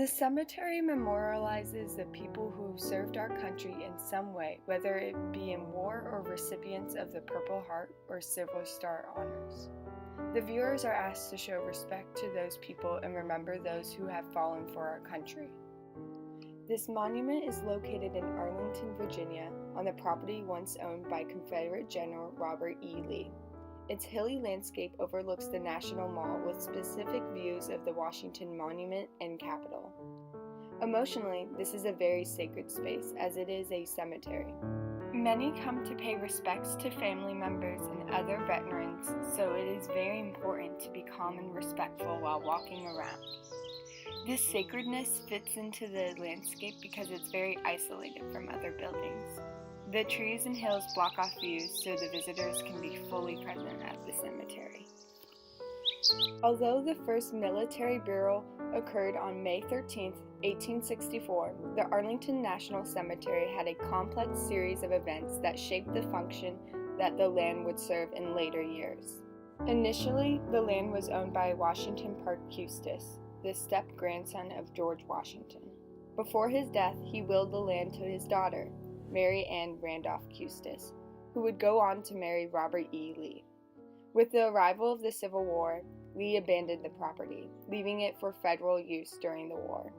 The cemetery memorializes the people who served our country in some way, whether it be in war or recipients of the Purple Heart or Silver Star honors. The viewers are asked to show respect to those people and remember those who have fallen for our country. This monument is located in Arlington, Virginia, on the property once owned by Confederate General Robert E. Lee. Its hilly landscape overlooks the National Mall with specific views of the Washington Monument and Capitol. Emotionally, this is a very sacred space as it is a cemetery. Many come to pay respects to family members and other veterans, so it is very important to be calm and respectful while walking around. This sacredness fits into the landscape because it's very isolated from other buildings. The trees and hills block off views so the visitors can be fully present at the cemetery. Although the first military burial occurred on May 13, 1864, the Arlington National Cemetery had a complex series of events that shaped the function that the land would serve in later years. Initially, the land was owned by Washington Parke Custis, the step-grandson of George Washington. Before his death, he willed the land to his daughter, Mary Ann Randolph Custis, who would go on to marry Robert E. Lee. With the arrival of the Civil War, Lee abandoned the property, leaving it for federal use during the war.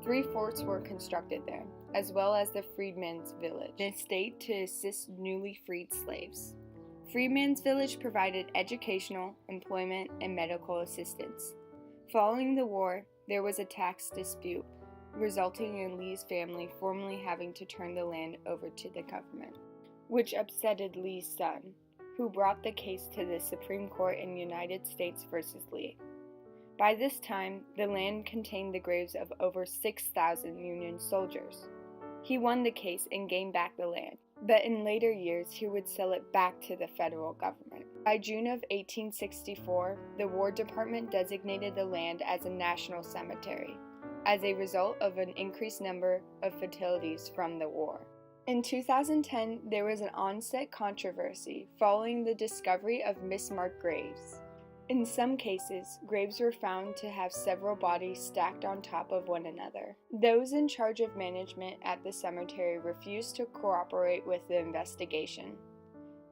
3 forts were constructed there, as well as the Freedmen's Village, an estate to assist newly freed slaves. Freedmen's Village provided educational, employment, and medical assistance. Following the war, there was a tax dispute, resulting in Lee's family formally having to turn the land over to the government, which upsetted Lee's son, who brought the case to the Supreme Court in United States versus Lee. By this time, the land contained the graves of over 6,000 Union soldiers. He won the case and gained back the land, but in later years he would sell it back to the federal government. By June of 1864, the War Department designated the land as a national cemetery, as a result of an increased number of fatalities from the war. In 2010, there was an onset controversy following the discovery of mismarked graves. In some cases, graves were found to have several bodies stacked on top of one another. Those in charge of management at the cemetery refused to cooperate with the investigation.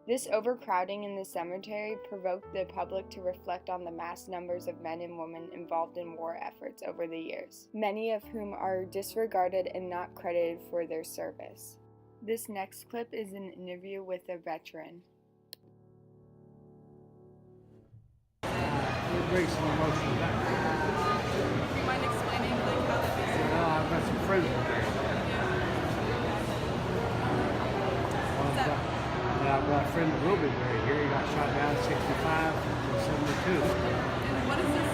This overcrowding in the cemetery provoked the public to reflect on the mass numbers of men and women involved in war efforts over the years, many of whom are disregarded and not credited for their service. This next clip is an interview with a veteran. It brings some emotion back. Do you mind explaining how that is? Well, I've got some friends with that. I've got a friend that will be buried here. He got shot down at 65 in 72. And what does this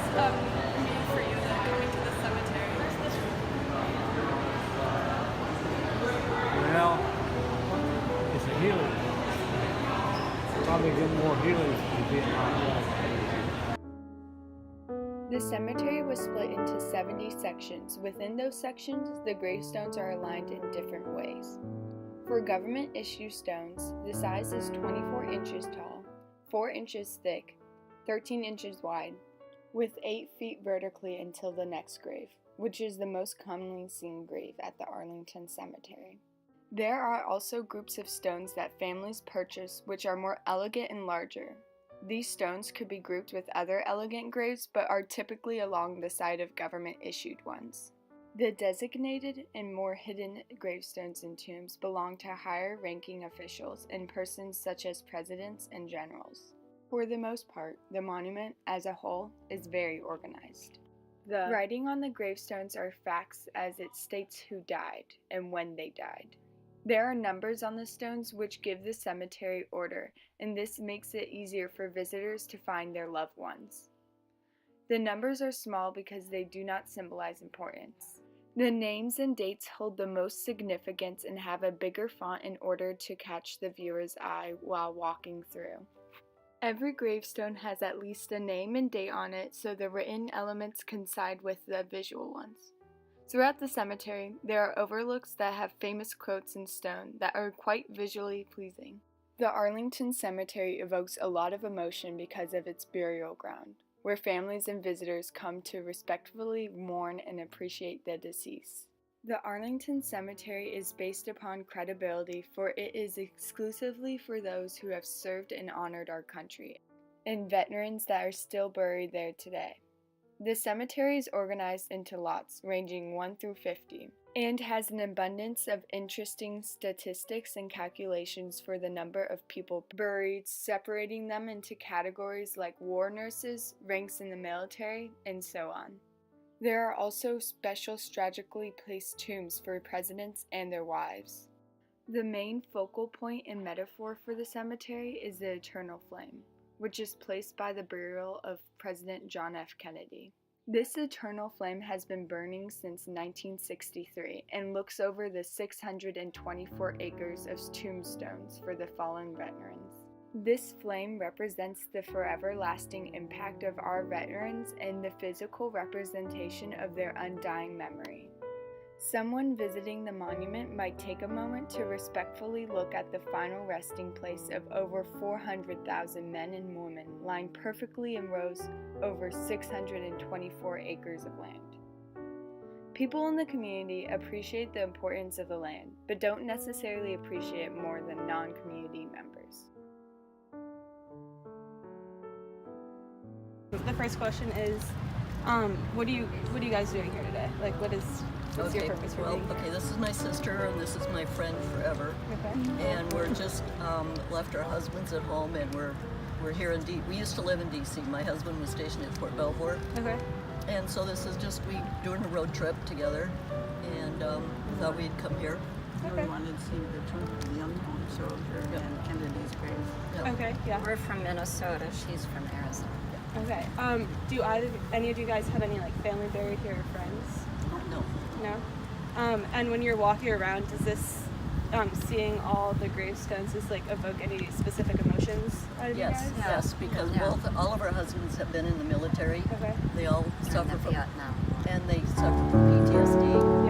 mean for you then, coming to the cemetery? Well, it's a healing. Probably get more healing from Vietnam War. The cemetery was split into 70 sections. Within those sections, the gravestones are aligned in different ways. For government-issue stones, the size is 24 inches tall, 4 inches thick, 13 inches wide, with 8 feet vertically until the next grave, which is the most commonly seen grave at the Arlington Cemetery. There are also groups of stones that families purchase which are more elegant and larger. These stones could be grouped with other elegant graves but are typically along the side of government-issued ones. The designated and more hidden gravestones and tombs belong to higher-ranking officials and persons such as presidents and generals. For the most part, the monument as a whole is very organized. The writing on the gravestones are facts as it states who died and when they died. There are numbers on the stones which give the cemetery order, and this makes it easier for visitors to find their loved ones. The numbers are small because they do not symbolize importance. The names and dates hold the most significance and have a bigger font in order to catch the viewer's eye while walking through. Every gravestone has at least a name and date on it, so the written elements coincide with the visual ones. Throughout the cemetery, there are overlooks that have famous quotes in stone that are quite visually pleasing. The Arlington Cemetery evokes a lot of emotion because of its burial ground, where families and visitors come to respectfully mourn and appreciate the deceased. The Arlington Cemetery is based upon credibility, for it is exclusively for those who have served and honored our country, and veterans that are still buried there today. The cemetery is organized into lots ranging 1 through 50 and has an abundance of interesting statistics and calculations for the number of people buried, separating them into categories like war nurses, ranks in the military, and so on. There are also special strategically placed tombs for presidents and their wives. The main focal point and metaphor for the cemetery is the eternal flame, which is placed by the burial of President John F. Kennedy. This eternal flame has been burning since 1963 and looks over the 624 acres of tombstones for the fallen veterans. This flame represents the forever lasting impact of our veterans and the physical representation of their undying memory. Someone visiting the monument might take a moment to respectfully look at the final resting place of over 400,000 men and women lying perfectly in rows over 624 acres of land. People in the community appreciate the importance of the land, but don't necessarily appreciate it more than non-community members. The first question is, what are you guys doing here today? Like, what's your purpose for being here? Okay, this is my sister and this is my friend forever. Okay. And we're just left our husbands at home, and we're here in we used to live in DC. My husband was stationed at Fort Belvoir. Okay. And so this is just we doing a road trip together, and we thought we'd come here. Okay. We wanted to see the tomb of the unknown soldier and Kennedy's grave. Yeah. Okay. Yeah. We're from Minnesota. She's from Arizona. Okay. Do any of you guys have any like family buried here or friends? No. No. And when you're walking around, does this seeing all the gravestones like evoke any specific emotions out of Yes, you guys? yes, because No. all of our husbands have been in the military. Okay. They all During suffer the from Vietnam War. and they suffer from PTSD.